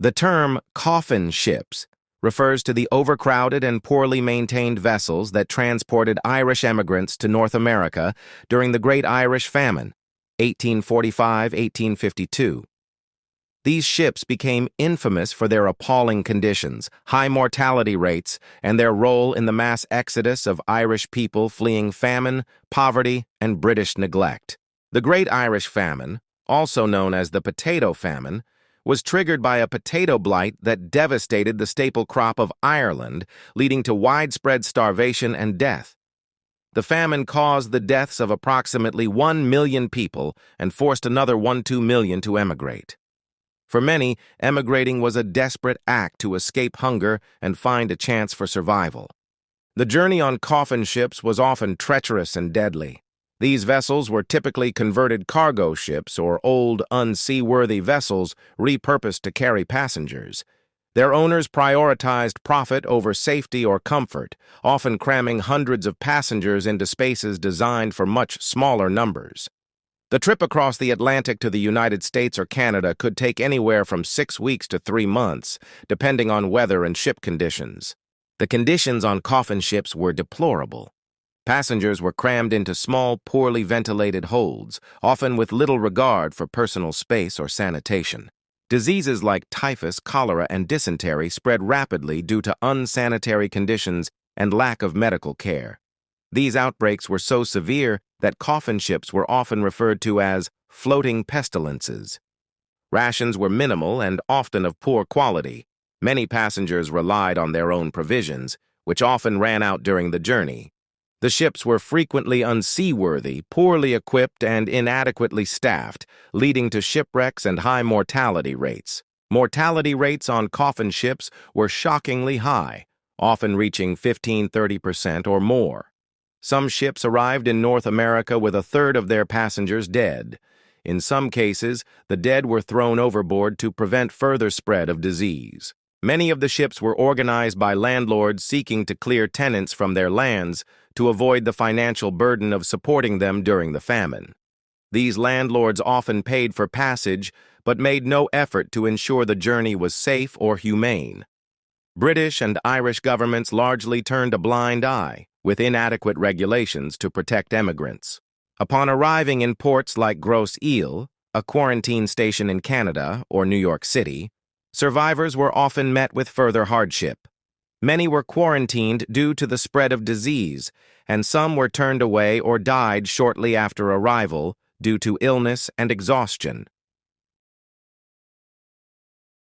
The term coffin ships refers to the overcrowded and poorly maintained vessels that transported Irish emigrants to North America during the Great Irish Famine, 1845-1852. These ships became infamous for their appalling conditions, high mortality rates, and their role in the mass exodus of Irish people fleeing famine, poverty, and British neglect. The Great Irish Famine, also known as the Potato Famine, was triggered by a potato blight that devastated the staple crop of Ireland, leading to widespread starvation and death. The famine caused the deaths of approximately 1 million people and forced another 1–2 million to emigrate. For many, emigrating was a desperate act to escape hunger and find a chance for survival. The journey on coffin ships was often treacherous and deadly. These vessels were typically converted cargo ships or old, unseaworthy vessels repurposed to carry passengers. Their owners prioritized profit over safety or comfort, often cramming hundreds of passengers into spaces designed for much smaller numbers. The trip across the Atlantic to the United States or Canada could take anywhere from 6 weeks to 3 months, depending on weather and ship conditions. The conditions on coffin ships were deplorable. Passengers were crammed into small, poorly ventilated holds, often with little regard for personal space or sanitation. Diseases like typhus, cholera, and dysentery spread rapidly due to unsanitary conditions and lack of medical care. These outbreaks were so severe that coffin ships were often referred to as floating pestilences. Rations were minimal and often of poor quality. Many passengers relied on their own provisions, which often ran out during the journey. The ships were frequently unseaworthy, poorly equipped, and inadequately staffed, leading to shipwrecks and high mortality rates. Mortality rates on coffin ships were shockingly high, often reaching 15–30% or more. Some ships arrived in North America with a third of their passengers dead. In some cases, the dead were thrown overboard to prevent further spread of disease. Many of the ships were organized by landlords seeking to clear tenants from their lands to avoid the financial burden of supporting them during the famine. These landlords often paid for passage, but made no effort to ensure the journey was safe or humane. British and Irish governments largely turned a blind eye, with inadequate regulations to protect emigrants. Upon arriving in ports like Grosse Ile, a quarantine station in Canada or New York City, survivors were often met with further hardship. Many were quarantined due to the spread of disease, and some were turned away or died shortly after arrival due to illness and exhaustion.